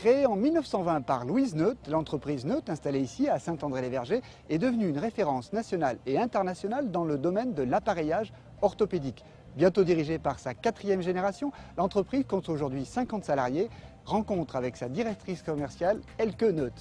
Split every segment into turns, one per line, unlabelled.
Créée en 1920 par Louise Neut, l'entreprise Neut, installée ici à Saint-André-les-Vergers, est devenue une référence nationale et internationale dans le domaine de l'appareillage orthopédique. Bientôt dirigée par sa 4e génération, l'entreprise compte aujourd'hui 50 salariés. Rencontre avec sa directrice commerciale, Elke Neut.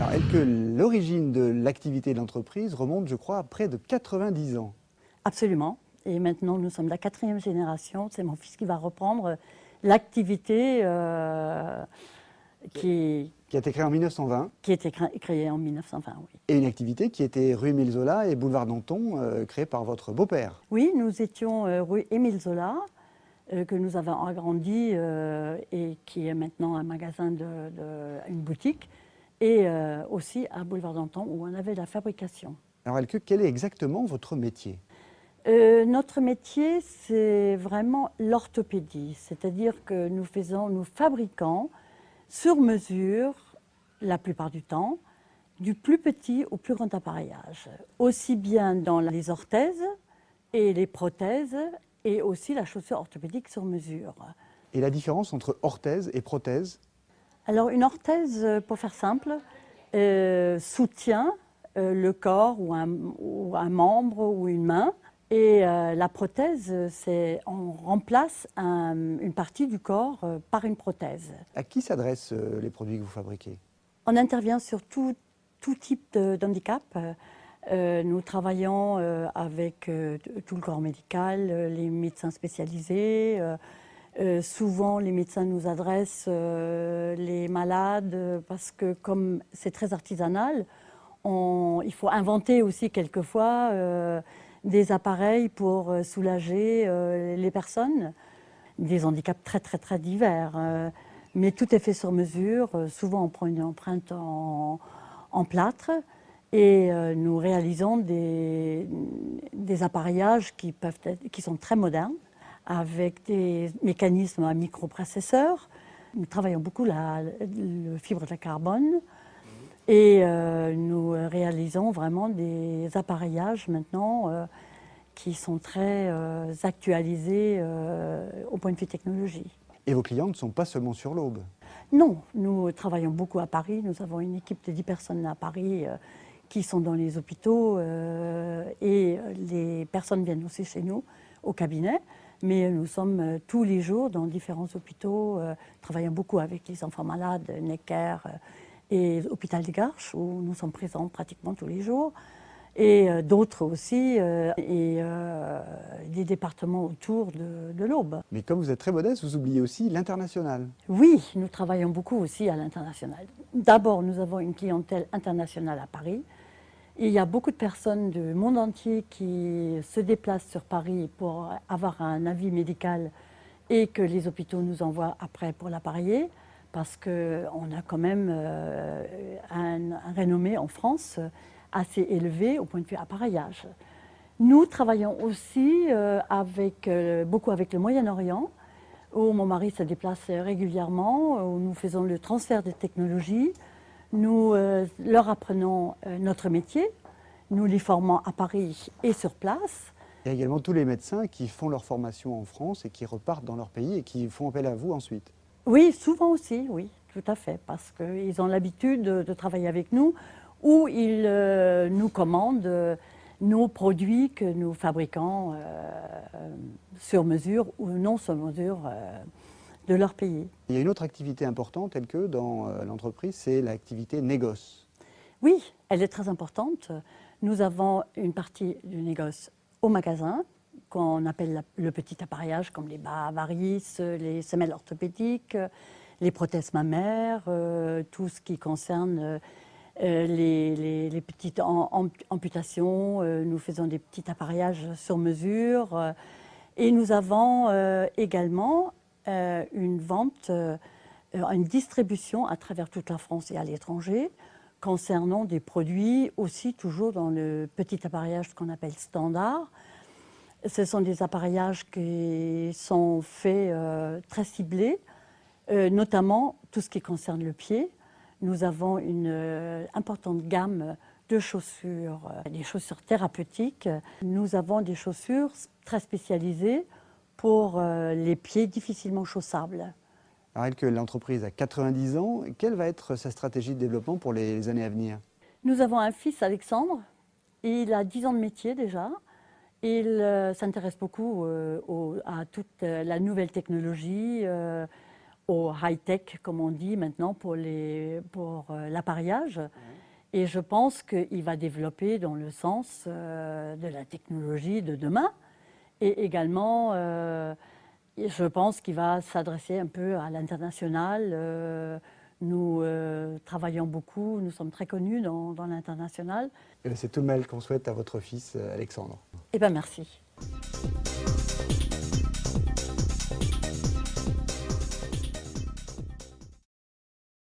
Alors, Elke, l'origine de l'activité de l'entreprise remonte, je crois, à près de 90 ans.
Absolument. Et maintenant, nous sommes la 4e génération. C'est mon fils qui va reprendre l'activité
Qui a été créée en 1920.
qui a été créée en 1920, oui.
Et une activité qui était rue Émile Zola et boulevard Danton, créée par votre beau-père.
Oui, nous étions rue Émile Zola, que nous avons agrandi et qui est maintenant un magasin, une boutique, et aussi à boulevard Danton où on avait la fabrication.
Alors Elke, quel est exactement votre métier?
Notre métier, c'est vraiment l'orthopédie, c'est-à-dire que nous fabriquons sur mesure, la plupart du temps, du plus petit au plus grand appareillage, aussi bien dans les orthèses et les prothèses, et aussi la chaussure orthopédique sur mesure.
Et la différence entre orthèse et prothèse?
Alors une orthèse, pour faire simple, soutient le corps ou un membre ou une main. Et la prothèse, on remplace une partie du corps par une prothèse.
À qui s'adressent les produits que vous fabriquez?
On intervient sur tout type d'handicap. Nous travaillons avec tout le corps médical, les médecins spécialisés. Souvent, les médecins nous adressent les malades parce que comme c'est très artisanal, il faut inventer aussi quelquefois des appareils pour soulager les personnes. Des handicaps très divers, mais tout est fait sur mesure. Souvent, on prend une empreinte en plâtre et nous réalisons des appareillages qui sont très modernes, avec des mécanismes à microprocesseurs. Nous travaillons beaucoup le fibre de carbone et nous réalisons vraiment des appareillages maintenant qui sont très actualisés au point de vue technologie.
Et vos clients ne sont pas seulement sur l'Aube?
Non, nous travaillons beaucoup à Paris. Nous avons une équipe de 10 personnes à Paris qui sont dans les hôpitaux et les personnes viennent aussi chez nous au cabinet. Mais nous sommes tous les jours dans différents hôpitaux, travaillons beaucoup avec les enfants malades, Necker et Hôpital des Garches, où nous sommes présents pratiquement tous les jours. Et d'autres aussi, et des départements autour de l'Aube.
Mais comme vous êtes très modeste, vous oubliez aussi l'international.
Oui, nous travaillons beaucoup aussi à l'international. D'abord, nous avons une clientèle internationale à Paris. Il y a beaucoup de personnes du monde entier qui se déplacent sur Paris pour avoir un avis médical et que les hôpitaux nous envoient après pour l'appareiller, parce qu'on a quand même un renommé en France assez élevé au point de vue appareillage. Nous travaillons aussi beaucoup avec le Moyen-Orient, où mon mari se déplace régulièrement, où nous faisons le transfert des technologies. Nous leur apprenons notre métier, nous les formons à Paris et sur place.
Il y a également tous les médecins qui font leur formation en France et qui repartent dans leur pays et qui font appel à vous ensuite.
Oui, souvent aussi, oui, tout à fait, parce qu'ils ont l'habitude de travailler avec nous, ou ils nous commandent nos produits que nous fabriquons sur mesure ou non sur mesure de leur pays.
Il y a une autre activité importante telle que dans l'entreprise, c'est l'activité négoce.
Oui, elle est très importante. Nous avons une partie du négoce au magasin, qu'on appelle le petit appareillage, comme les bas varices, les semelles orthopédiques, les prothèses mammaires, tout ce qui concerne les petites amputations. Nous faisons des petits appareillages sur mesure. Et nous avons également une vente, une distribution à travers toute la France et à l'étranger concernant des produits aussi toujours dans le petit appareillage qu'on appelle standard. Ce sont des appareillages qui sont faits très ciblés, notamment tout ce qui concerne le pied. nous avons une importante gamme de chaussures, des chaussures thérapeutiques. Nous avons des chaussures très spécialisées pour les pieds difficilement chaussables.
Alors que l'entreprise a 90 ans, quelle va être sa stratégie de développement pour les années à venir?
Nous avons un fils, Alexandre. Il a 10 ans de métier déjà. Il s'intéresse beaucoup à toute la nouvelle technologie, au high-tech, comme on dit maintenant, pour l'appareillage. Et je pense qu'il va développer dans le sens de la technologie de demain. Et également, je pense qu'il va s'adresser un peu à l'international. Nous travaillons beaucoup, nous sommes très connus dans l'international.
C'est tout le mal qu'on souhaite à votre fils Alexandre.
Eh bien, merci.